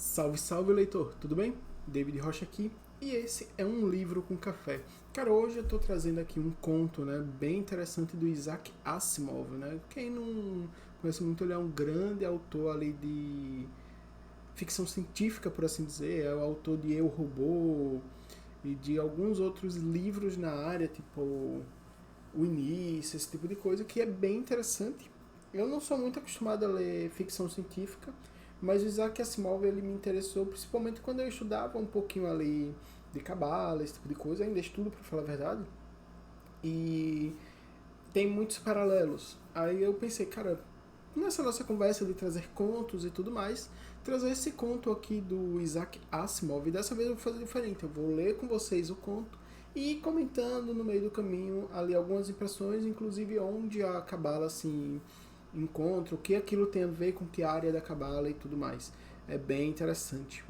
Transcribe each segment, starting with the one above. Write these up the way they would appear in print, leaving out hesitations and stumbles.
Salve, salve, leitor! Tudo bem? David Rocha aqui, e esse é um livro com café. Cara, hoje eu tô trazendo aqui um conto, né, bem interessante do Isaac Asimov, né? Quem não conhece muito, ele é um grande autor ali de ficção científica, por assim dizer. É o autor de Eu, Robô e de alguns outros livros na área, tipo O Início, esse tipo de coisa, que é bem interessante. Eu não sou muito acostumado a ler ficção científica, mas o Isaac Asimov ele me interessou principalmente quando eu estudava um pouquinho ali de cabala, esse tipo de coisa. Ainda estudo, para falar a verdade. E tem muitos paralelos. Aí eu pensei, cara, nessa nossa conversa de trazer contos e tudo mais, trazer esse conto aqui do Isaac Asimov. E dessa vez eu vou fazer diferente. Eu vou ler com vocês o conto e ir comentando no meio do caminho ali algumas impressões, inclusive onde a cabala assim encontra, o que aquilo tem a ver com que área da cabala e tudo mais. É bem interessante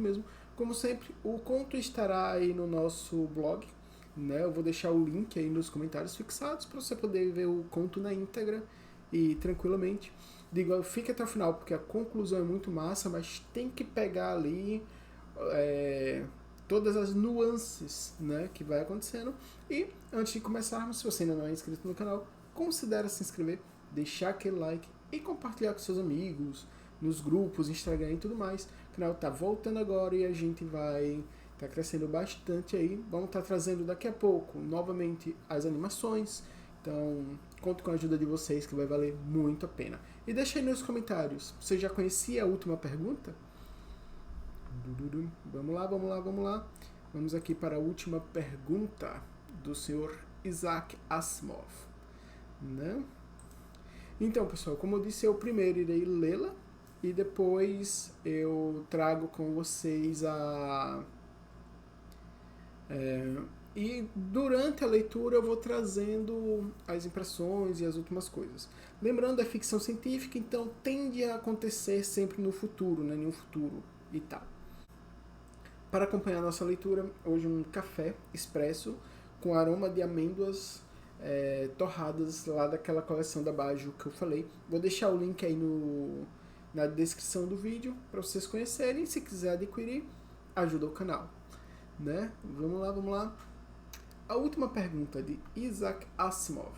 mesmo. Como sempre, o conto estará aí no nosso blog, né? Eu vou deixar o link aí nos comentários fixados para você poder ver o conto na íntegra e tranquilamente. Digo, fique até o final, porque a conclusão é muito massa, mas tem que pegar ali todas as nuances, né, que vai acontecendo. E antes de começarmos, se você ainda não é inscrito no canal, considere se inscrever, deixar aquele like e compartilhar com seus amigos, nos grupos, Instagram e tudo mais. O canal tá voltando agora e a gente vai tá crescendo bastante aí. Vamos estar trazendo daqui a pouco novamente as animações. Então, conto com a ajuda de vocês que vai valer muito a pena. E deixa aí nos comentários, você já conhecia a última pergunta? Vamos lá, vamos lá, vamos lá. Vamos aqui para a última pergunta do senhor Isaac Asimov, né? Então, pessoal, como eu disse, eu primeiro irei lê-la e depois eu trago com vocês e durante a leitura eu vou trazendo as impressões e as últimas coisas. Lembrando, é ficção científica, então tende a acontecer sempre no futuro, né? No futuro e tal. Para acompanhar a nossa leitura, hoje um café expresso com aroma de amêndoas torradas lá daquela coleção da Baggio que eu falei. Vou deixar o link aí na descrição do vídeo para vocês conhecerem. Se quiser adquirir, ajuda o canal, né? Vamos lá, vamos lá. A última pergunta de Isaac Asimov.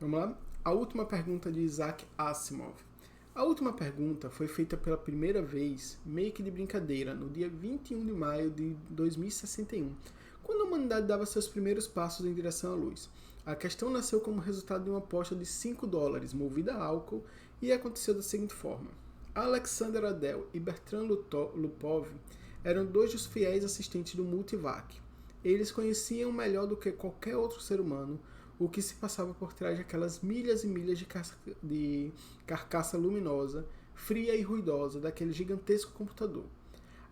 Vamos lá? A última pergunta de Isaac Asimov. A última pergunta foi feita pela primeira vez, meio que de brincadeira, no dia 21 de maio de 2061, quando a humanidade dava seus primeiros passos em direção à luz. A questão nasceu como resultado de uma aposta de $5, movida a álcool, e aconteceu da seguinte forma. Alexander Adel e Bertrand Lupov eram dois dos fiéis assistentes do Multivac. Eles conheciam melhor do que qualquer outro ser humano o que se passava por trás daquelas milhas e milhas de carcaça luminosa, fria e ruidosa daquele gigantesco computador.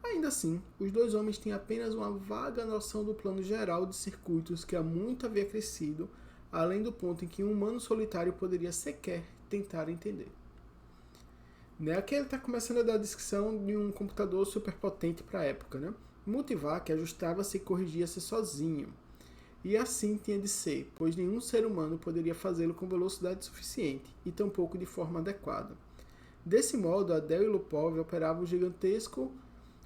Ainda assim, os dois homens tinham apenas uma vaga noção do plano geral de circuitos que há muito havia crescido, além do ponto em que um humano solitário poderia sequer tentar entender. Aqui ele está começando a dar a descrição de um computador superpotente para a época. Né? Multivac ajustava-se e corrigia-se sozinho. E assim tinha de ser, pois nenhum ser humano poderia fazê-lo com velocidade suficiente, e tampouco de forma adequada. Desse modo, Adel e Lupov operavam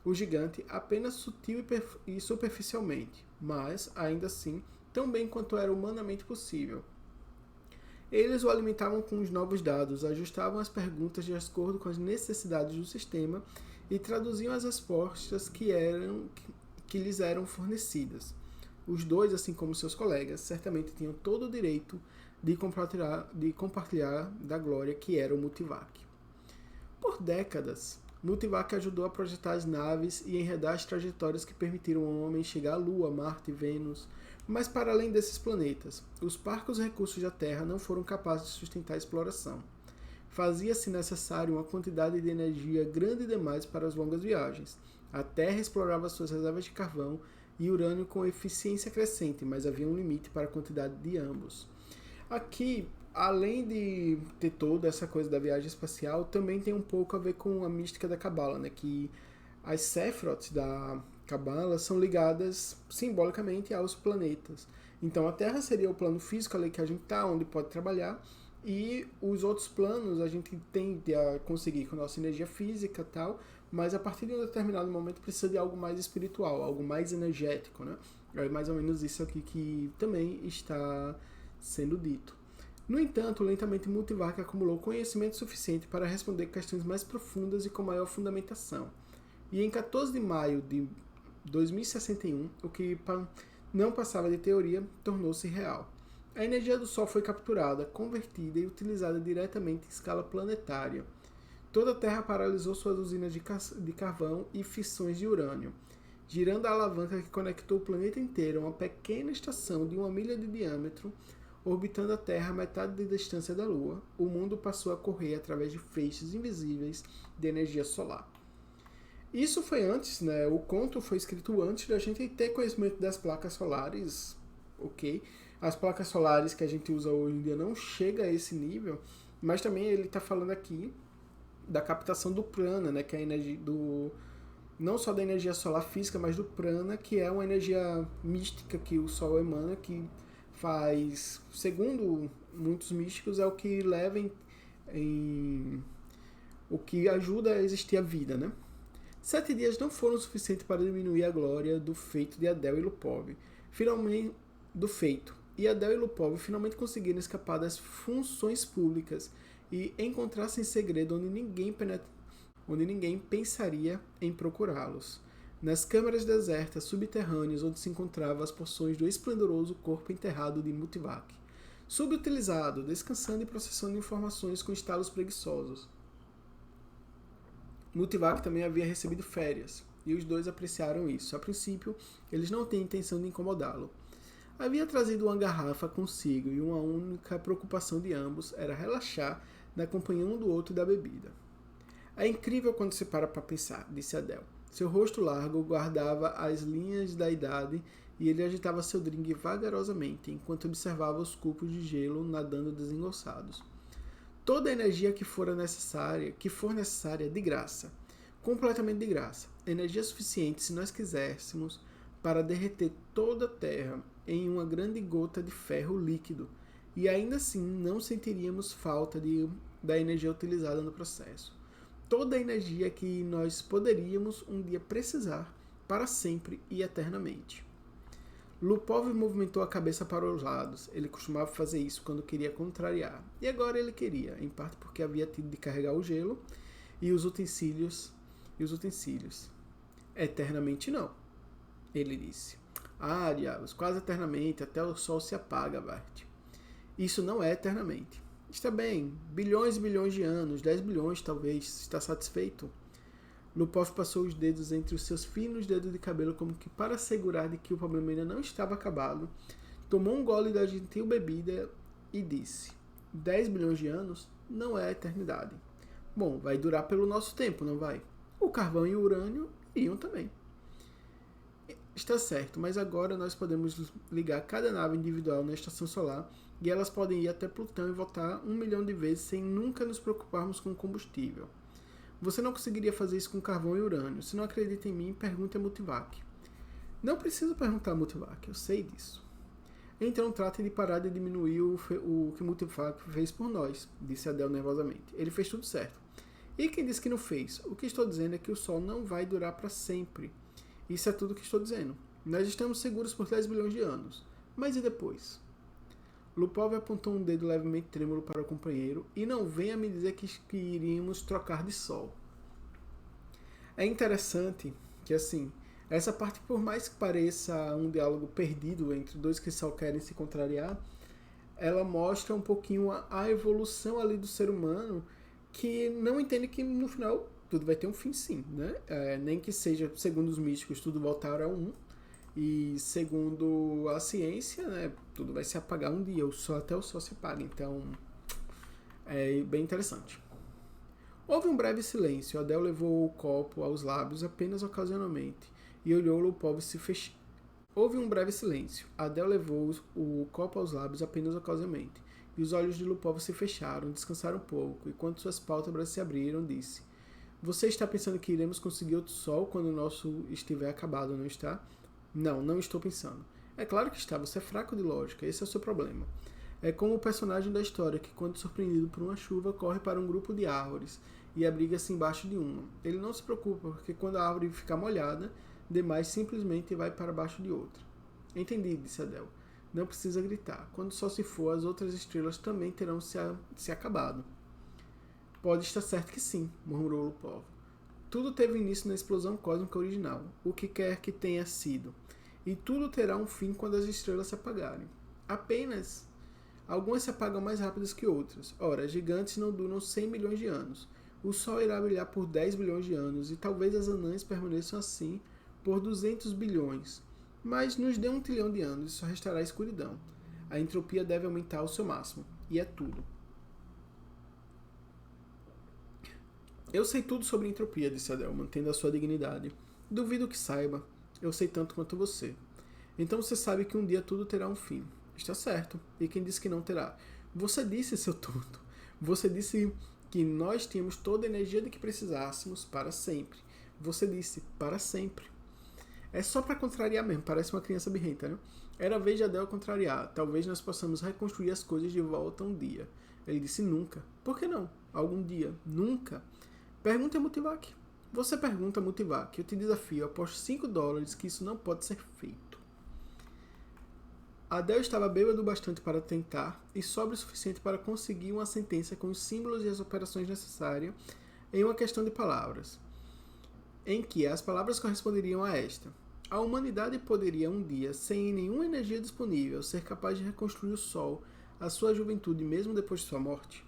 o gigante apenas sutil e superficialmente, mas, ainda assim, tão bem quanto era humanamente possível. Eles o alimentavam com os novos dados, ajustavam as perguntas de acordo com as necessidades do sistema e traduziam as respostas que lhes eram fornecidas. Os dois, assim como seus colegas, certamente tinham todo o direito de compartilhar da glória que era o Multivac. Por décadas, Multivac ajudou a projetar as naves e enredar as trajetórias que permitiram ao homem chegar à Lua, Marte e Vênus, mas para além desses planetas, os parcos recursos da Terra não foram capazes de sustentar a exploração. Fazia-se necessário uma quantidade de energia grande demais para as longas viagens. A Terra explorava suas reservas de carvão e urânio com eficiência crescente, mas havia um limite para a quantidade de ambos. Aqui, além de ter toda essa coisa da viagem espacial, também tem um pouco a ver com a mística da Cabala, né? Que as Sephiroth da Cabala são ligadas simbolicamente aos planetas. Então a Terra seria o plano físico ali que a gente está, onde pode trabalhar, E os outros planos a gente tende a conseguir com a nossa energia física e tal, mas a partir de um determinado momento precisa de algo mais espiritual, algo mais energético, né? É mais ou menos isso aqui que também está sendo dito. No entanto, lentamente Multivac acumulou conhecimento suficiente para responder questões mais profundas e com maior fundamentação. E em 14 de maio de 2061, o que não passava de teoria tornou-se real. A energia do Sol foi capturada, convertida e utilizada diretamente em escala planetária. Toda a Terra paralisou suas usinas de carvão e fissões de urânio, girando a alavanca que conectou o planeta inteiro a uma pequena estação de 1 milha de diâmetro, orbitando a Terra a metade da distância da Lua. O mundo passou a correr através de feixes invisíveis de energia solar. Isso foi antes, né? O conto foi escrito antes da gente ter conhecimento das placas solares, ok? As placas solares que a gente usa hoje em dia não chega a esse nível, mas também ele está falando aqui da captação do prana, né? Que é a energia do não só da energia solar física, mas do prana, que é uma energia mística que o Sol emana, que faz, segundo muitos místicos, é o que leva o que ajuda a existir a vida, né? 7 dias não foram suficientes para diminuir a glória do feito de Adel e Lupov. Finalmente, do feito. E Adel e Lupov finalmente conseguiram escapar das funções públicas e encontrar-se em segredo onde ninguém pensaria em procurá-los. Nas câmaras desertas subterrâneas onde se encontravam as porções do esplendoroso corpo enterrado de Multivac. Subutilizado, descansando e processando informações com estalos preguiçosos. Multivac também havia recebido férias, e os dois apreciaram isso. A princípio, eles não tinham intenção de incomodá-lo. Havia trazido uma garrafa consigo, e uma única preocupação de ambos era relaxar na companhia um do outro e da bebida. É incrível quando se para pensar, disse Adele. Seu rosto largo guardava as linhas da idade e ele agitava seu drink vagarosamente, enquanto observava os cubos de gelo nadando desengonçados. Toda a energia que for necessária, de graça. Completamente de graça. Energia suficiente, se nós quiséssemos, para derreter toda a Terra em uma grande gota de ferro líquido. E ainda assim não sentiríamos falta da energia utilizada no processo. Toda a energia que nós poderíamos um dia precisar para sempre e eternamente. Lupov movimentou a cabeça para os lados. Ele costumava fazer isso quando queria contrariar. E agora ele queria, em parte porque havia tido de carregar o gelo e os utensílios. Eternamente não, ele disse. Ah, diabos, quase eternamente, até o sol se apaga, Bart. Isso não é eternamente. Está bem, bilhões e bilhões de anos, 10 bilhões talvez, está satisfeito? Lupov passou os dedos entre os seus finos dedos de cabelo como que para assegurar de que o problema ainda não estava acabado, tomou um gole da gentil bebida e disse: 10 bilhões de anos não é a eternidade. Bom, vai durar pelo nosso tempo, não vai? O carvão e o urânio iriam também. Está certo, mas agora nós podemos ligar cada nave individual na estação solar e elas podem ir até Plutão e voltar 1 milhão de vezes sem nunca nos preocuparmos com combustível. Você não conseguiria fazer isso com carvão e urânio. Se não acredita em mim, pergunte a Multivac. Não preciso perguntar a Multivac, eu sei disso. Então trate de parar de diminuir o que Multivac fez por nós, disse Adele nervosamente. Ele fez tudo certo. E quem disse que não fez? O que estou dizendo é que o Sol não vai durar para sempre. Isso é tudo o que estou dizendo. Nós estamos seguros por 10 bilhões de anos. Mas e depois? Lupov apontou um dedo levemente trêmulo para o companheiro e não venha me dizer que iríamos trocar de sol. É interessante que, assim, essa parte, por mais que pareça um diálogo perdido entre dois que só querem se contrariar, ela mostra um pouquinho a evolução ali do ser humano que não entende que no final tudo vai ter um fim sim, né? Nem que seja, segundo os místicos, tudo voltar a um. E segundo a ciência, né, tudo vai se apagar um dia, até o sol se apaga. Então, é bem interessante. Houve um breve silêncio. Adele levou o copo aos lábios apenas ocasionalmente e olhou Lupov se fechar. Houve um breve silêncio. Adele levou o copo aos lábios apenas ocasionalmente e os olhos de Lupov se fecharam, descansaram um pouco e quando suas pálpebras se abriram, disse: Você está pensando que iremos conseguir outro sol quando o nosso estiver acabado, não está? Não, não estou pensando. É claro que está, você é fraco de lógica, esse é o seu problema. É como o personagem da história que, quando surpreendido por uma chuva, corre para um grupo de árvores e abriga-se embaixo de uma. Ele não se preocupa, porque quando a árvore ficar molhada demais, simplesmente vai para baixo de outra. Entendi, disse Adele. Não precisa gritar. Quando o sol se for, as outras estrelas também terão se acabado. Pode estar certo que sim, murmurou Lupov. Tudo teve início na explosão cósmica original, o que quer que tenha sido. E tudo terá um fim quando as estrelas se apagarem. Apenas algumas se apagam mais rápidas que outras. Ora, gigantes não duram 100 milhões de anos. O Sol irá brilhar por 10 bilhões de anos, e talvez as anãs permaneçam assim por 200 bilhões. Mas nos dê 1 trilhão de anos e só restará a escuridão. A entropia deve aumentar ao seu máximo. E é tudo. Eu sei tudo sobre entropia, disse Adele, mantendo a sua dignidade. Duvido que saiba. Eu sei tanto quanto você. Então você sabe que um dia tudo terá um fim. Está certo. E quem disse que não terá? Você disse, seu tonto. Você disse que nós tínhamos toda a energia de que precisássemos para sempre. Você disse, para sempre. É só para contrariar mesmo, parece uma criança birrenta, né? Era a vez de Adele contrariar. Talvez nós possamos reconstruir as coisas de volta um dia. Ele disse nunca. Por que não? Algum dia. Nunca. Pergunta a Multivac. Você pergunta a Multivac. Eu te desafio, eu aposto $5 que isso não pode ser feito. Adele estava bêbado bastante para tentar e sóbrio o suficiente para conseguir uma sentença com os símbolos e as operações necessárias em uma questão de palavras, em que as palavras corresponderiam a esta. A humanidade poderia um dia, sem nenhuma energia disponível, ser capaz de reconstruir o Sol, a sua juventude mesmo depois de sua morte?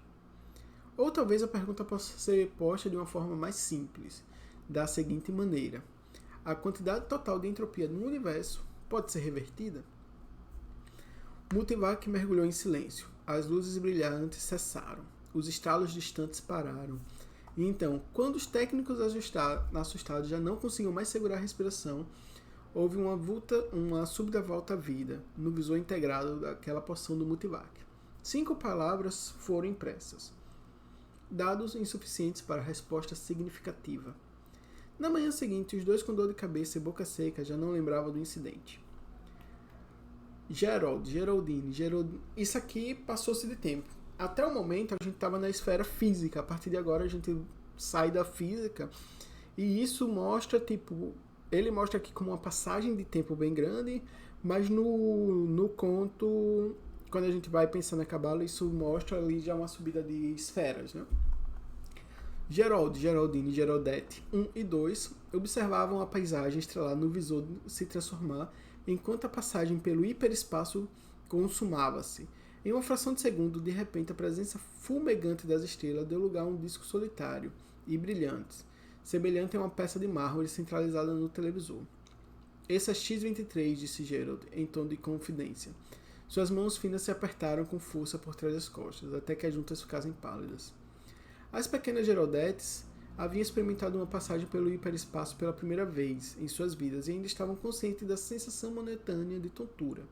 Ou talvez a pergunta possa ser posta de uma forma mais simples, da seguinte maneira: a quantidade total de entropia no universo pode ser revertida? Multivac mergulhou em silêncio. As luzes brilhantes cessaram. Os estalos distantes pararam. E então, quando os técnicos assustados já não conseguiam mais segurar a respiração, houve uma súbita volta à vida no visor integrado daquela porção do Multivac. 5 palavras foram impressas. Dados insuficientes para a resposta significativa. Na manhã seguinte, os dois com dor de cabeça e boca seca já não lembravam do incidente. Geraldine. Isso aqui passou-se de tempo. Até o momento a gente estava na esfera física. A partir de agora a gente sai da física. E isso mostra, ele mostra aqui como uma passagem de tempo bem grande, mas no conto, quando a gente vai pensando na Cabala, isso mostra ali já uma subida de esferas, né? Geraldine e Geraldette 1 e 2 observavam a paisagem estrelada no visor se transformar enquanto a passagem pelo hiperespaço consumava-se. Em uma fração de segundo, de repente, a presença fumegante das estrelas deu lugar a um disco solitário e brilhante, semelhante a uma peça de mármore centralizada no televisor. Esse é X-23, disse Gerald, em tom de confidência. Suas mãos finas se apertaram com força por trás das costas, até que as juntas ficassem pálidas. As pequenas Geraldettes haviam experimentado uma passagem pelo hiperespaço pela primeira vez em suas vidas e ainda estavam conscientes da sensação momentânea de tontura.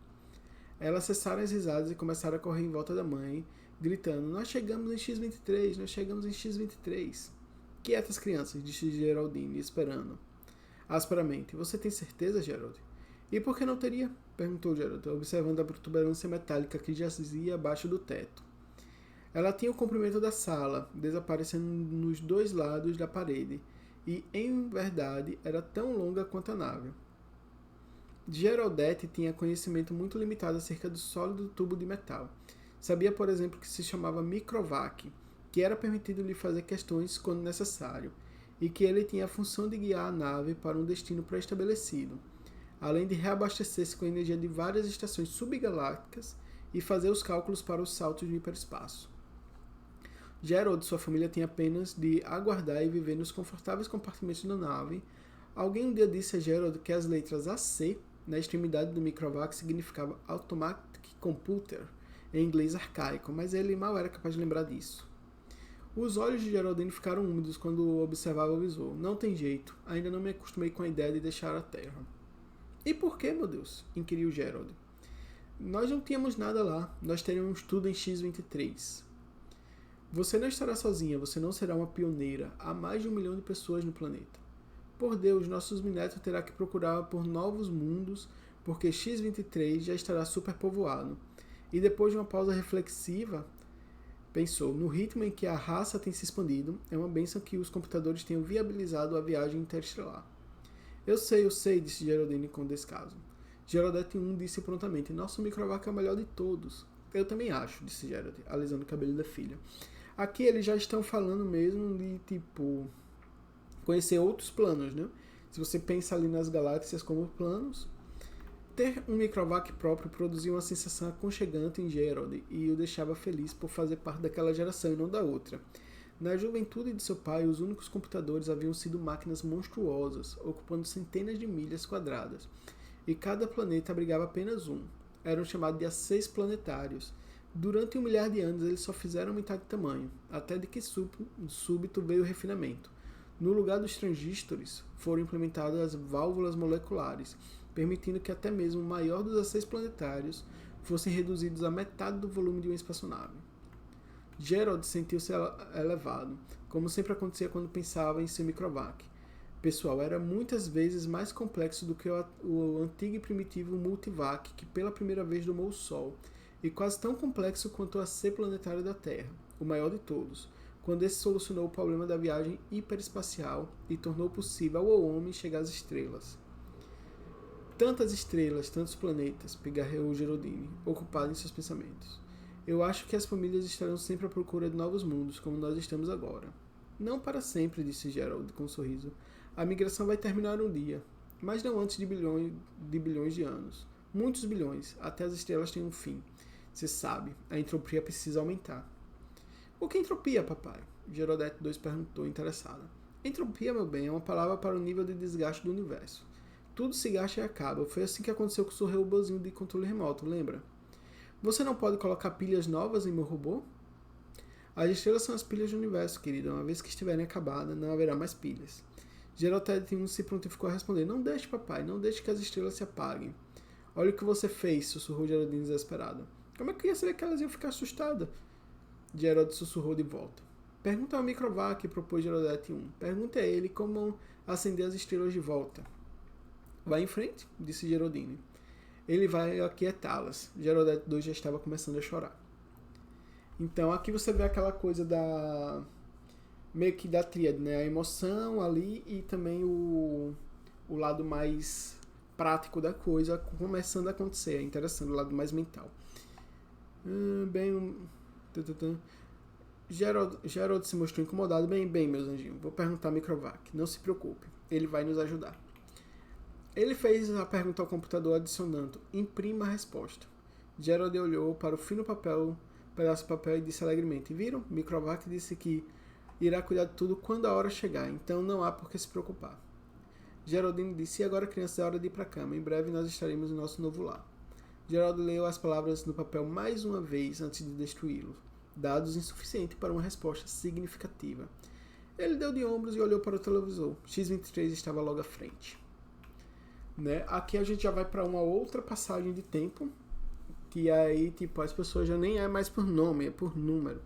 Elas cessaram as risadas e começaram a correr em volta da mãe, gritando: "Nós chegamos em X-23, nós chegamos em X-23. Quietas, crianças", disse Geraldine, esperando. Asperamente: "Você tem certeza, Gerald?" "E por que não teria?" perguntou Gerald, observando a protuberância metálica que jazia abaixo do teto. Ela tinha o comprimento da sala, desaparecendo nos 2 lados da parede, e, em verdade, era tão longa quanto a nave. Geraldette tinha conhecimento muito limitado acerca do sólido tubo de metal. Sabia, por exemplo, que se chamava microvac, que era permitido lhe fazer questões quando necessário, e que ele tinha a função de guiar a nave para um destino pré-estabelecido, além de reabastecer-se com a energia de várias estações subgalácticas e fazer os cálculos para os saltos de hiperespaço. Gerald e sua família tinham apenas de aguardar e viver nos confortáveis compartimentos da nave. Alguém um dia disse a Gerald que as letras AC, na extremidade do microvac, significava Automatic Computer, em inglês arcaico, mas ele mal era capaz de lembrar disso. Os olhos de Geraldine ficaram úmidos quando observava o visor. "Não tem jeito, ainda não me acostumei com a ideia de deixar a Terra." "E por que, meu Deus?" inquiriu Gerald. "Nós não tínhamos nada lá, nós teríamos tudo em X-23. Você não estará sozinha, você não será uma pioneira. Há mais de 1 milhão de pessoas no planeta. Por Deus, nossos netos terá que procurar por novos mundos, porque X-23 já estará superpovoado. E depois de uma pausa reflexiva, pensou, no ritmo em que a raça tem se expandido, é uma bênção que os computadores tenham viabilizado a viagem interestelar. Eu sei, disse Geraldine com descaso. Geraldette 1 disse prontamente, nosso microvac é o melhor de todos. Eu também acho, disse Gerald, alisando o cabelo da filha. Aqui eles já estão falando mesmo de, tipo, conhecer outros planos, né? Se você pensa ali nas galáxias como planos, ter um microvac próprio produzia uma sensação aconchegante em Gerald e o deixava feliz por fazer parte daquela geração e não da outra. Na juventude de seu pai, os únicos computadores haviam sido máquinas monstruosas, ocupando centenas de milhas quadradas, e cada planeta abrigava apenas um. Eram chamados de A6 planetários. Durante 1 milhar de anos eles só fizeram aumentar de tamanho, até de que súbito veio o refinamento. No lugar dos transistores, foram implementadas as válvulas moleculares, permitindo que até mesmo o maior dos A6 planetários fossem reduzidos a metade do volume de uma espaçonave. Gerald sentiu-se elevado, como sempre acontecia quando pensava em seu microvac. Pessoal, era muitas vezes mais complexo do que o antigo e primitivo multivac que pela primeira vez domou o Sol, e quase tão complexo quanto o AC planetário da Terra, o maior de todos, quando esse solucionou o problema da viagem hiperespacial e tornou possível ao homem chegar às estrelas. Tantas estrelas, tantos planetas, pigarreou Geraldine, ocupado em seus pensamentos. Eu acho que as famílias estarão sempre à procura de novos mundos, como nós estamos agora. Não para sempre, disse Gerald com um sorriso. A migração vai terminar um dia, mas não antes de bilhões de anos. Muitos bilhões, até as estrelas têm um fim. Você sabe, a entropia precisa aumentar. O que é entropia, papai? Geraldette 2 perguntou, interessada. Entropia, meu bem, é uma palavra para o nível de desgaste do universo. Tudo se gasta e acaba. Foi assim que aconteceu com o seu robôzinho de controle remoto, lembra? Você não pode colocar pilhas novas em meu robô? As estrelas são as pilhas do universo, querida. Uma vez que estiverem acabadas, não haverá mais pilhas. Geraldette 1 se prontificou a responder. Não deixe, papai. Não deixe que as estrelas se apaguem. Olha o que você fez, sussurrou Geraldine desesperada. Como é que eu ia saber que elas iam ficar assustadas? Gerald sussurrou de volta. Pergunta ao microvac, propôs Geraldette 1. Pergunte a ele como acender as estrelas de volta. Vai em frente, disse Geraldine. Ele vai aquietá-las. Geraldette 2 já estava começando a chorar. Então aqui você vê aquela coisa da... meio que da tríade, né? A emoção ali e também o lado mais prático da coisa começando a acontecer. É interessante, o lado mais mental. Gerald se mostrou incomodado. Bem, meus anjinhos. Vou perguntar ao microvac. Não se preocupe. Ele vai nos ajudar. Ele fez a pergunta ao computador adicionando, imprima a resposta. Gerald olhou para o fino pedaço de papel e disse alegremente, viram? O microvac disse que irá cuidar de tudo quando a hora chegar, então não há por que se preocupar. Geraldine disse, e agora crianças, é hora de ir para a cama, em breve nós estaremos no nosso novo lar. Gerald leu as palavras no papel mais uma vez antes de destruí-lo, dados insuficientes para uma resposta significativa. Ele deu de ombros e olhou para o televisor. X-23 estava logo à frente. Né? Aqui a gente já vai para uma outra passagem de tempo, que aí tipo, as pessoas já nem é mais por nome, é por número.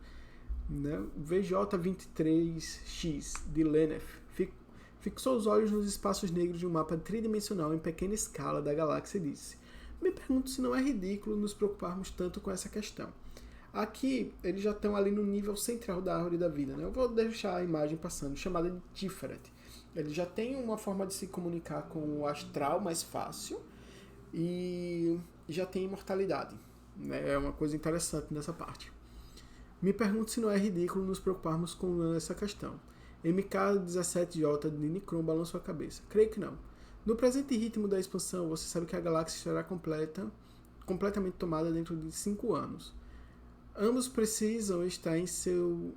Né? VJ23X de Lenef fixou os olhos nos espaços negros de um mapa tridimensional em pequena escala da galáxia e disse, me pergunto se não é ridículo nos preocuparmos tanto com essa questão. Aqui eles já estão ali no nível central da árvore da vida. Né? Eu vou deixar a imagem passando, chamada de Tiferet. Ele já tem uma forma de se comunicar com o astral mais fácil e já tem imortalidade. Né? É uma coisa interessante nessa parte. Me pergunto se não é ridículo nos preocuparmos com essa questão. MK17J de Nicron balançou a cabeça. Creio que não. No presente ritmo da expansão, você sabe que a galáxia estará completamente tomada dentro de 5 anos. Ambos pareciam estar em seus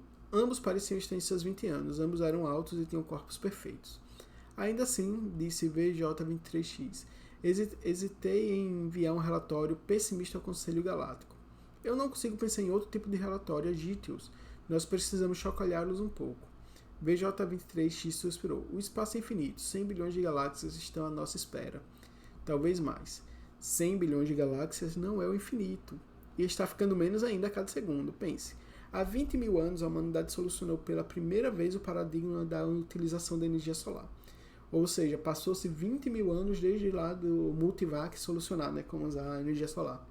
20 anos. Ambos eram altos e tinham corpos perfeitos. Ainda assim, disse VJ23X, hesitei em enviar um relatório pessimista ao Conselho Galáctico. Eu não consigo pensar em outro tipo de relatório, agite-os. Nós precisamos chacoalhá-los um pouco. VJ23X suspirou. O espaço é infinito. 100 bilhões de galáxias estão à nossa espera. Talvez mais. 100 bilhões de galáxias não é o infinito. E está ficando menos ainda a cada segundo. Pense. Há 20 mil anos, a humanidade solucionou pela primeira vez o paradigma da utilização da energia solar. Ou seja, passou-se 20 mil anos desde lá do multivac solucionar, né, como usar a energia solar.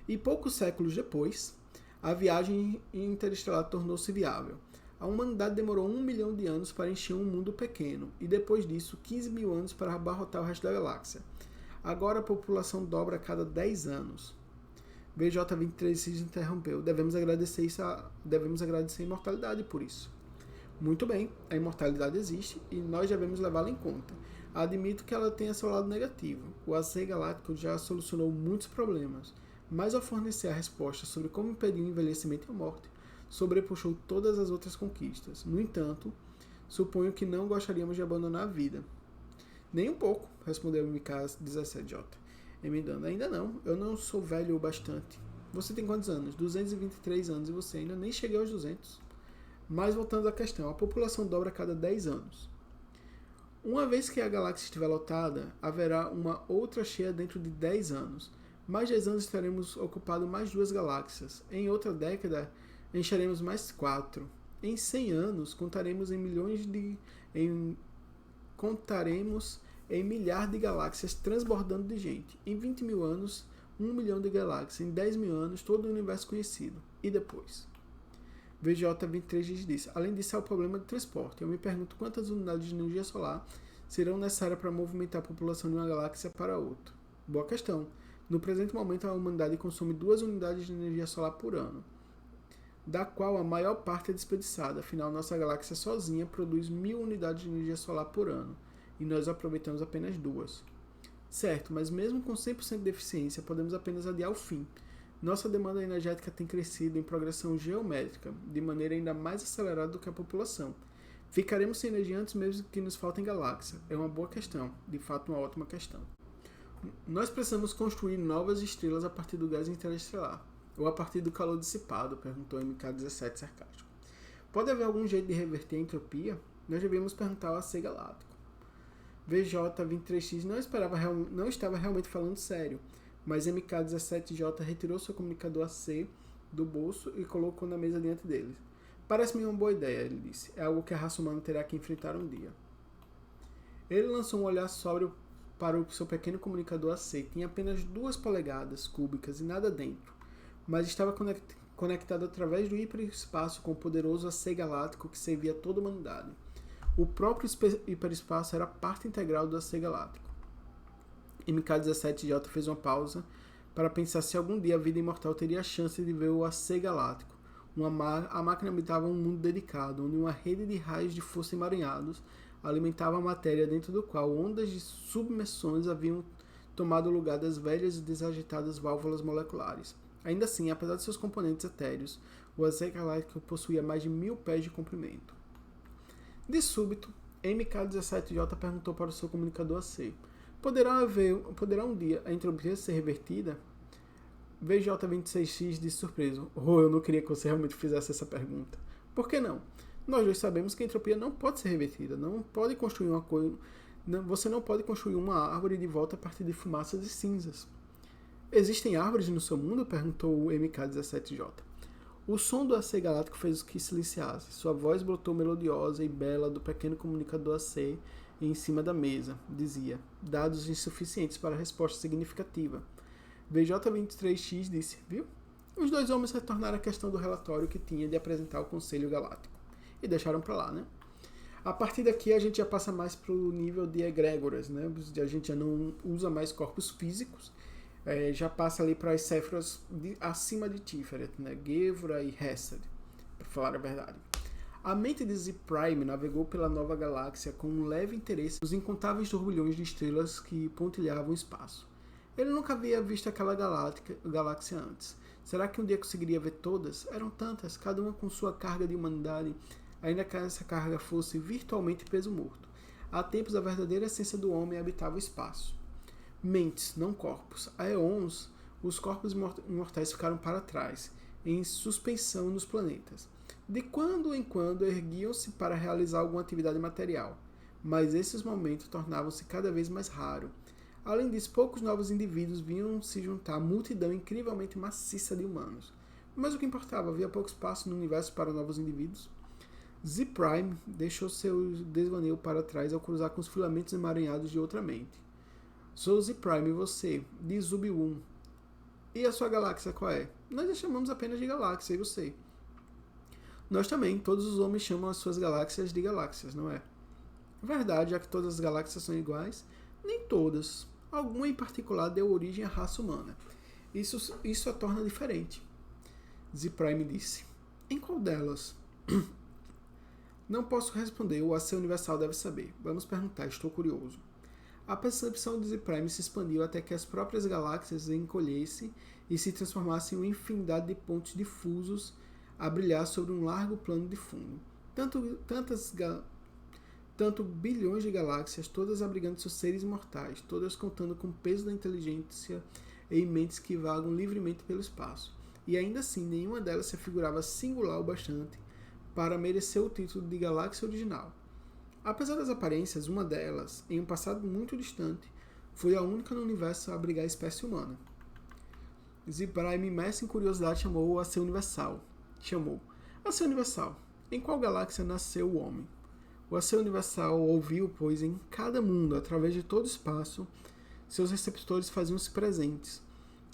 E poucos séculos depois, a viagem interestelar tornou-se viável. A humanidade demorou 1 milhão de anos para encher um mundo pequeno, e depois disso 15 mil anos para abarrotar o resto da galáxia. Agora a população dobra a cada 10 anos. VJ23 se interrompeu. Devemos agradecer a imortalidade por isso. Muito bem, a imortalidade existe e nós devemos levá-la em conta. Admito que ela tenha seu lado negativo. O AC Galáctico já solucionou muitos problemas, mas ao fornecer a resposta sobre como impedir o envelhecimento e a morte, sobrepuxou todas as outras conquistas. No entanto, suponho que não gostaríamos de abandonar a vida. Nem um pouco, respondeu MK17J. Emendando, ainda não, eu não sou velho o bastante. Você tem quantos anos? 223 anos e você ainda nem cheguei aos 200. Mas voltando à questão, a população dobra a cada 10 anos. Uma vez que a galáxia estiver lotada, haverá uma outra cheia dentro de 10 anos. Mais 10 anos teremos ocupado mais 2 galáxias. Em outra década, encheremos mais 4. Em 100 anos, contaremos em milhar de galáxias transbordando de gente. Em 20 mil anos, 1 milhão de galáxias. Em 10 mil anos, todo o universo conhecido. E depois? VJ23 disse, além disso, há o problema de transporte. Eu me pergunto quantas unidades de energia solar serão necessárias para movimentar a população de uma galáxia para outra. Boa questão. No presente momento, a humanidade consome 2 unidades de energia solar por ano, da qual a maior parte é desperdiçada. Afinal, nossa galáxia sozinha produz 1000 unidades de energia solar por ano, e nós aproveitamos apenas 2. Certo, mas mesmo com 100% de eficiência, podemos apenas adiar o fim. Nossa demanda energética tem crescido em progressão geométrica, de maneira ainda mais acelerada do que a população. Ficaremos sem energia antes mesmo que nos faltem galáxia? É uma boa questão, de fato uma ótima questão. Nós precisamos construir novas estrelas a partir do gás interestelar, ou a partir do calor dissipado, perguntou MK17 sarcástico. Pode haver algum jeito de reverter a entropia? Nós devíamos perguntar ao AC Galáctico. VJ23X não estava realmente falando sério, mas MK17J retirou seu comunicador AC do bolso e colocou na mesa diante dele. Parece-me uma boa ideia, ele disse. É algo que a raça humana terá que enfrentar um dia. Ele lançou um olhar sóbrio para o seu pequeno comunicador AC. Tinha apenas 2 polegadas cúbicas e nada dentro, mas estava conectado através do hiperespaço com o poderoso AC Galáctico que servia a toda a humanidade. O próprio hiperespaço era parte integral do AC Galáctico. MK17J fez uma pausa para pensar se algum dia a vida imortal teria a chance de ver o AC Galáctico. A máquina habitava um mundo dedicado, onde uma rede de raios de força emaranhados alimentava a matéria dentro do qual ondas de submersões haviam tomado o lugar das velhas e desagitadas válvulas moleculares. Ainda assim, apesar de seus componentes etéreos, o AC Galáctico possuía mais de 1000 pés de comprimento. De súbito, MK17J perguntou para o seu comunicador AC. Poderá um dia a entropia ser revertida? VJ26X disse surpreso. Eu não queria que você realmente fizesse essa pergunta. Por que não? Nós dois sabemos que a entropia não pode ser revertida. Você não pode construir uma árvore de volta a partir de fumaças e cinzas. Existem árvores no seu mundo? Perguntou o MK17J. O som do AC Galáctico fez que silenciasse. Sua voz brotou melodiosa e bela do pequeno comunicador AC em cima da mesa. Dizia, dados insuficientes para a resposta significativa. VJ23X disse, viu? Os 2 homens retornaram à questão do relatório que tinha de apresentar ao Conselho Galáctico. E deixaram para lá, né? A partir daqui a gente já passa mais para o nível de egrégoras, né? A gente já não usa mais corpos físicos, já passa ali para as céfaras acima de Tiferet, né? Gevra e Hesed, para falar a verdade. A mente de Z-Prime navegou pela nova galáxia com um leve interesse nos incontáveis turbilhões de estrelas que pontilhavam o espaço. Ele nunca havia visto aquela galáxia antes. Será que um dia conseguiria ver todas? Eram tantas, cada uma com sua carga de humanidade, ainda que essa carga fosse virtualmente peso morto. Há tempos a verdadeira essência do homem habitava o espaço. Mentes, não corpos. Há eons, os corpos imortais ficaram para trás, em suspensão nos planetas. De quando em quando erguiam-se para realizar alguma atividade material, mas esses momentos tornavam-se cada vez mais raros. Além disso, poucos novos indivíduos vinham se juntar à multidão incrivelmente maciça de humanos. Mas o que importava? Havia pouco espaço no universo para novos indivíduos. Z-Prime deixou seu desvaneio para trás ao cruzar com os filamentos emaranhados de outra mente. Sou Z-Prime e você, diz Zub-1. E a sua galáxia qual é? Nós a chamamos apenas de galáxia, e você? Nós também, todos os homens chamam as suas galáxias de galáxias, não é? Verdade, já que todas as galáxias são iguais, nem todas. Alguma em particular deu origem à raça humana. Isso a torna diferente. Z-Prime disse. Em qual delas? Não posso responder, o AC Universal deve saber. Vamos perguntar, estou curioso. A percepção de Z-Prime se expandiu até que as próprias galáxias encolhessem e se transformassem em uma infinidade de pontos difusos a brilhar sobre um largo plano de fundo. Tanto bilhões de galáxias, todas abrigando seus seres mortais, todas contando com o peso da inteligência em mentes que vagam livremente pelo espaço. E ainda assim, nenhuma delas se afigurava singular o bastante para merecer o título de galáxia original. Apesar das aparências, uma delas, em um passado muito distante, foi a única no universo a abrigar a espécie humana. Z-Prime, imerso em curiosidade, chamou a ser universal. A ser universal. Em qual galáxia nasceu o homem? O AC Universal ouviu, pois em cada mundo, através de todo o espaço, seus receptores faziam-se presentes.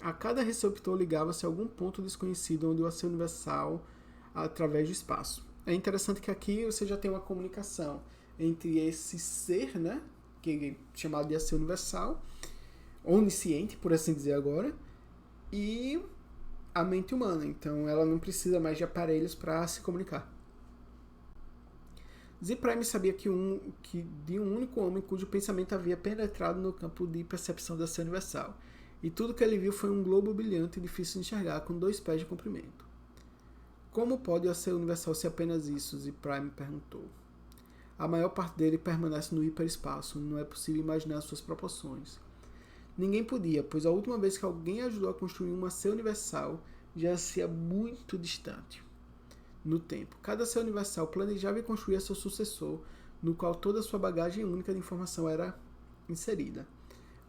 A cada receptor ligava-se a algum ponto desconhecido onde o AC Universal através do espaço. É interessante que aqui você já tem uma comunicação entre esse ser, né, que é chamado de AC Universal, onisciente, por assim dizer agora, e a mente humana. Então ela não precisa mais de aparelhos para se comunicar. Z-Prime sabia que de um único homem cujo pensamento havia penetrado no campo de percepção da ser universal, e tudo que ele viu foi um globo brilhante e difícil de enxergar, com 2 pés de comprimento. Como pode o ser universal ser apenas isso? Z-Prime perguntou. A maior parte dele permanece no hiperespaço, não é possível imaginar suas proporções. Ninguém podia, pois a última vez que alguém ajudou a construir uma ser universal já seria muito distante no tempo. Cada ser universal planejava e construía seu sucessor, no qual toda a sua bagagem única de informação era inserida.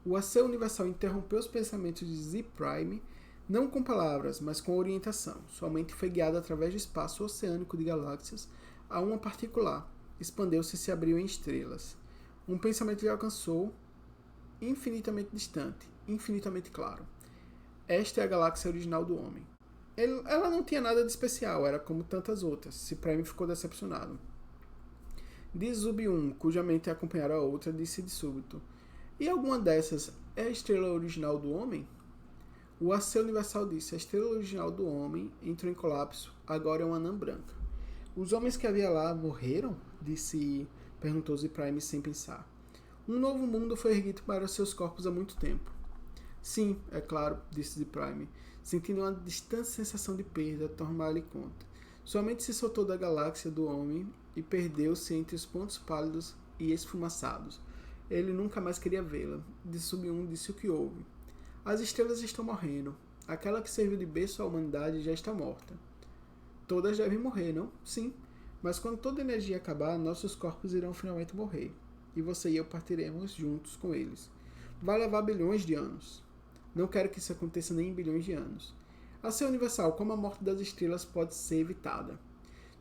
O AC Universal interrompeu os pensamentos de Z-Prime, não com palavras, mas com orientação. Sua mente foi guiada através do espaço oceânico de galáxias a uma particular. Expandeu-se e se abriu em estrelas. Um pensamento lhe alcançou, infinitamente distante, infinitamente claro. Esta é a galáxia original do homem. Ela não tinha nada de especial, era como tantas outras. Z-Prime ficou decepcionado. Diz Zub-1, cuja mente acompanhara a outra, disse de súbito. E alguma dessas é a estrela original do homem? O AC Universal disse, a estrela original do homem entrou em colapso, agora é uma anã branca. Os homens que havia lá morreram? Perguntou Z-Prime sem pensar. Um novo mundo foi erguido para seus corpos há muito tempo. Sim, é claro, disse Z-Prime, sentindo uma distante sensação de perda, tomar-lhe conta. Sua mente se soltou da galáxia do homem e perdeu-se entre os pontos pálidos e esfumaçados. Ele nunca mais queria vê-la. De Sub-1 disse o que houve. As estrelas estão morrendo. Aquela que serviu de berço à humanidade já está morta. Todas devem morrer, não? Sim. Mas quando toda a energia acabar, nossos corpos irão finalmente morrer. E você e eu partiremos juntos com eles. Vai levar bilhões de anos. Não quero que isso aconteça nem em bilhões de anos. A ser universal, como a morte das estrelas pode ser evitada?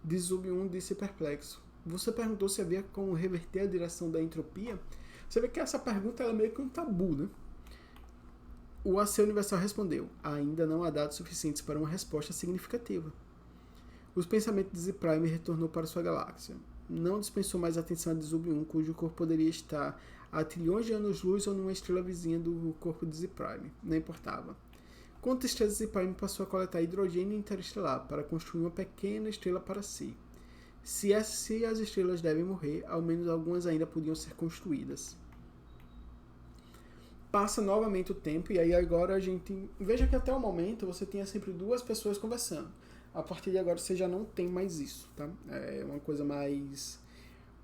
De Zub-1 disse perplexo. Você perguntou se havia como reverter a direção da entropia? Você vê que essa pergunta é meio que um tabu, né? O AC Universal respondeu. Ainda não há dados suficientes para uma resposta significativa. Os pensamentos de Z-Prime retornou para sua galáxia. Não dispensou mais atenção a de Zub-1, cujo corpo poderia estar a trilhões de anos-luz ou numa estrela vizinha do corpo de Z-Prime. Não importava. Com a tristeza, Z-Prime passou a coletar hidrogênio interestelar para construir uma pequena estrela para si. Se as estrelas devem morrer, ao menos algumas ainda podiam ser construídas. Passa novamente o tempo e aí agora a gente... Veja que até o momento você tinha sempre 2 pessoas conversando. A partir de agora você já não tem mais isso, tá? É uma coisa mais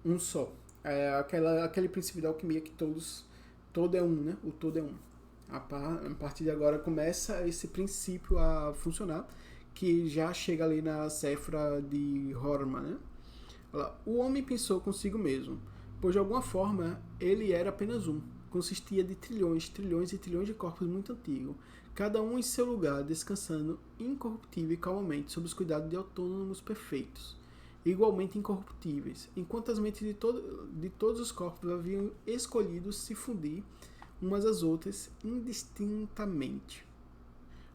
um só. É aquele princípio da alquimia que todo é um, né? O todo é um. A partir de agora começa esse princípio a funcionar, que já chega ali na Séfira de Horma, né? O homem pensou consigo mesmo, pois de alguma forma ele era apenas um. Consistia de trilhões, trilhões e trilhões de corpos muito antigos, cada um em seu lugar, descansando incorruptível e calmamente sob os cuidados de autônomos perfeitos, igualmente incorruptíveis, enquanto as mentes de todos os corpos haviam escolhido se fundir umas às outras indistintamente.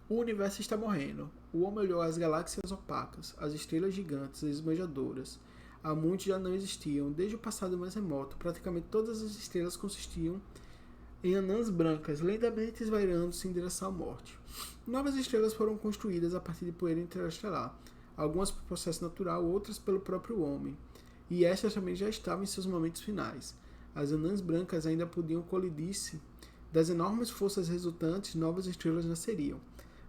O universo está morrendo. O homem olhou as galáxias opacas, as estrelas gigantes e esbanjadoras. Há muitos já não existiam. Desde o passado mais remoto, praticamente todas as estrelas consistiam em anãs brancas, lentamente esvairando-se em direção à morte. Novas estrelas foram construídas a partir de poeira interestelar, algumas por processo natural, outras pelo próprio homem. E estas também já estavam em seus momentos finais. As anãs brancas ainda podiam colidir-se. Das enormes forças resultantes, novas estrelas nasceriam,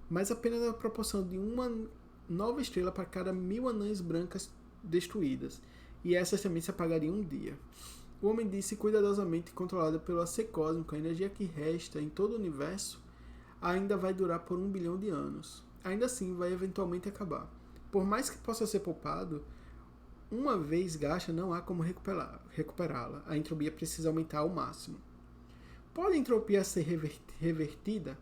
mas apenas na proporção de uma nova estrela para cada 1000 anãs brancas destruídas, e essas também se apagariam um dia. O homem disse cuidadosamente controlada pelo AC cósmico, a energia que resta em todo o universo ainda vai durar por 1 bilhão de anos. Ainda assim, vai eventualmente acabar. Por mais que possa ser poupado, uma vez gasta, não há como recuperá-la. A entropia precisa aumentar ao máximo. Pode a entropia ser revertida?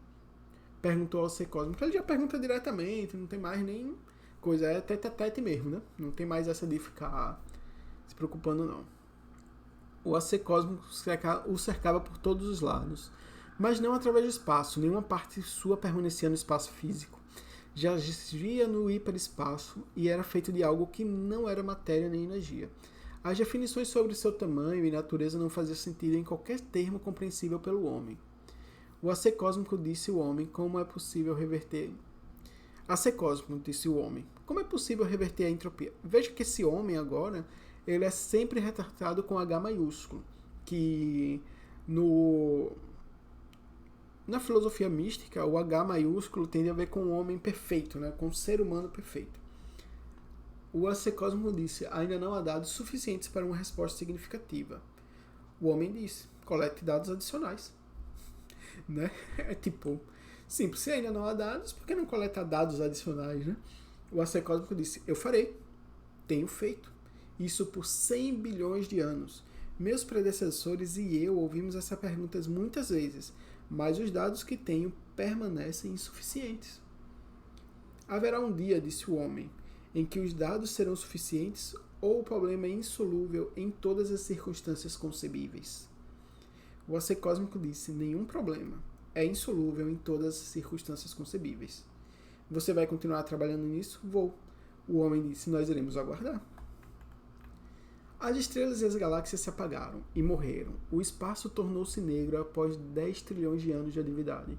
Perguntou ao ser cósmico. Ele já pergunta diretamente, não tem mais nem coisa, é tete a tete mesmo, né? Não tem mais essa de ficar se preocupando, não. O AC cósmico o cercava por todos os lados, mas não através do espaço. Nenhuma parte sua permanecia no espaço físico. Já via no hiperespaço e era feito de algo que não era matéria nem energia. As definições sobre seu tamanho e natureza não faziam sentido em qualquer termo compreensível pelo homem. O AC cósmico disse o homem como é possível reverter. AC cósmico disse o homem. Como é possível reverter a entropia? Veja que esse homem agora, ele é sempre retratado com H maiúsculo, que na filosofia mística, o H maiúsculo tem a ver com o homem perfeito, né? Com o ser humano perfeito. O AC cósmico disse, ainda não há dados suficientes para uma resposta significativa. O homem disse, colete dados adicionais. Né? É tipo, simples, se ainda não há dados, por que não coletar dados adicionais, né? O AC cósmico disse, eu farei, tenho feito, isso por 100 bilhões de anos. Meus predecessores e eu ouvimos essas perguntas muitas vezes, mas os dados que tenho permanecem insuficientes. Haverá um dia, disse o homem, em que os dados serão suficientes ou o problema é insolúvel em todas as circunstâncias concebíveis. O AC cósmico disse, nenhum problema. É insolúvel em todas as circunstâncias concebíveis. Você vai continuar trabalhando nisso? Vou. O homem disse, nós iremos aguardar. As estrelas e as galáxias se apagaram e morreram. O espaço tornou-se negro após 10 trilhões de anos de atividade.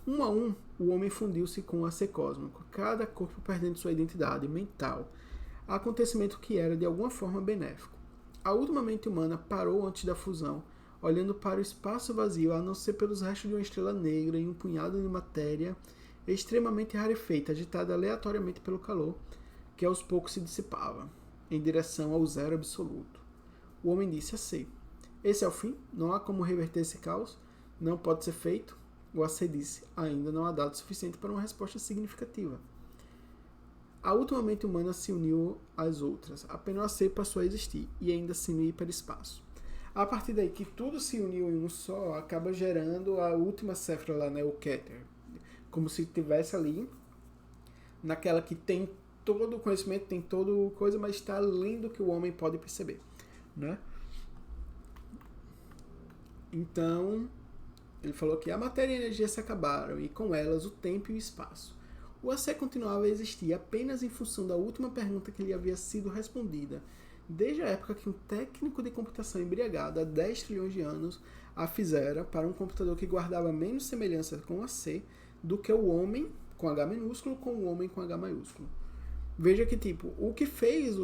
Um a um, o homem fundiu-se com o AC cósmico, cada corpo perdendo sua identidade mental, acontecimento que era de alguma forma benéfico. A última mente humana parou antes da fusão, olhando para o espaço vazio, a não ser pelos restos de uma estrela negra e um punhado de matéria extremamente rarefeita, agitada aleatoriamente pelo calor, que aos poucos se dissipava, em direção ao zero absoluto. O homem disse AC. Esse é o fim? Não há como reverter esse caos? Não pode ser feito? O AC disse, ainda não há dado suficiente para uma resposta significativa. A última mente humana se uniu às outras, apenas o AC passou a existir, e ainda assim no hiperespaço. A partir daí que tudo se uniu em um só, acaba gerando a última Séfira lá, né, o Keter. Como se estivesse ali, naquela que tem todo o conhecimento, tem toda coisa, mas está além do que o homem pode perceber, né? Então, ele falou que a matéria e a energia se acabaram, e com elas o tempo e o espaço. O AC continuava a existir apenas em função da última pergunta que lhe havia sido respondida, desde a época que um técnico de computação embriagado há 10 trilhões de anos a fizera para um computador que guardava menos semelhança com o AC do que o homem com H minúsculo com o homem com H maiúsculo. Veja que, tipo, o que fez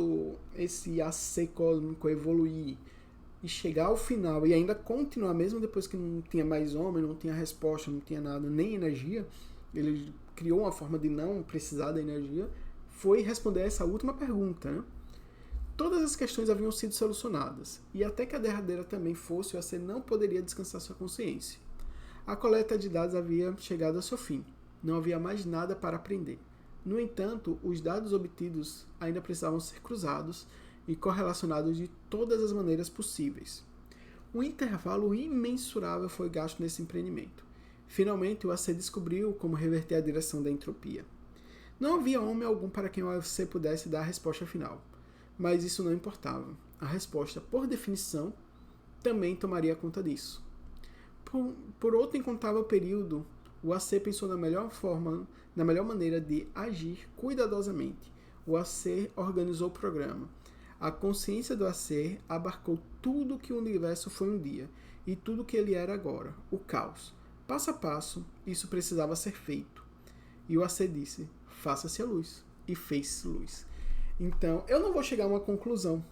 esse AC cósmico evoluir e chegar ao final e ainda continuar, mesmo depois que não tinha mais homem, não tinha resposta, não tinha nada, nem energia, ele criou uma forma de não precisar da energia, foi responder essa última pergunta, né? Todas as questões haviam sido solucionadas, e até que a derradeira também fosse, o AC não poderia descansar sua consciência. A coleta de dados havia chegado ao seu fim, não havia mais nada para aprender. No entanto, os dados obtidos ainda precisavam ser cruzados e correlacionados de todas as maneiras possíveis. Um intervalo imensurável foi gasto nesse empreendimento. Finalmente, o AC descobriu como reverter a direção da entropia. Não havia homem algum para quem o AC pudesse dar a resposta final, mas isso não importava. A resposta, por definição, também tomaria conta disso. Por outro incontável período, O AC pensou na melhor maneira de agir cuidadosamente. O AC organizou o programa. A consciência do AC abarcou tudo que o universo foi um dia e tudo que ele era agora, o caos. Passo a passo, isso precisava ser feito. E o AC disse, faça-se a luz. E fez luz. Então, eu não vou chegar a uma conclusão,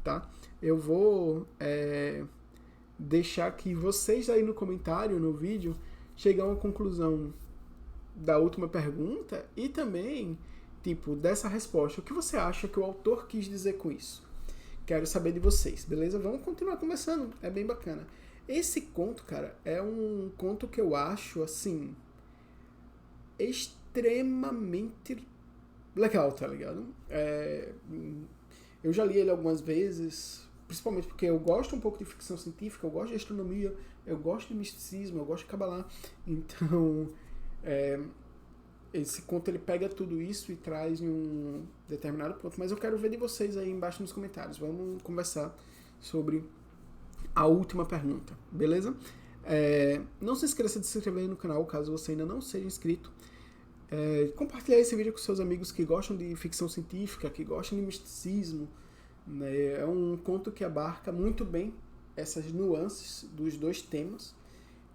tá? Eu vou deixar que vocês aí no comentário, no vídeo, cheguem a uma conclusão da última pergunta e também, tipo, dessa resposta. O que você acha que o autor quis dizer com isso? Quero saber de vocês, beleza? Vamos continuar conversando, é bem bacana. Esse conto, cara, é um conto que eu acho, assim, extremamente legal, tá ligado? Eu já li ele algumas vezes, principalmente porque eu gosto um pouco de ficção científica, eu gosto de astronomia, eu gosto de misticismo, eu gosto de Kabbalah. Então, esse conto ele pega tudo isso e traz em um determinado ponto. Mas eu quero ver de vocês aí embaixo nos comentários. Vamos conversar sobre a última pergunta, beleza? Não se esqueça de se inscrever no canal, caso você ainda não seja inscrito. Compartilhar esse vídeo com seus amigos que gostam de ficção científica, que gostam de misticismo, né? É um conto que abarca muito bem essas nuances dos dois temas,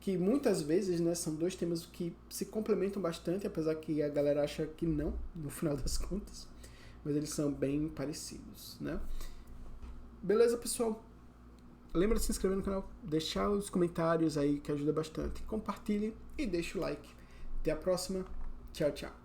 que muitas vezes, né, são dois temas que se complementam bastante, apesar que a galera acha que não, no final das contas, mas eles são bem parecidos, né? Beleza, pessoal? Lembra de se inscrever no canal, deixar os comentários aí que ajuda bastante, compartilhe e deixa o like. Até a próxima. Tchau, tchau.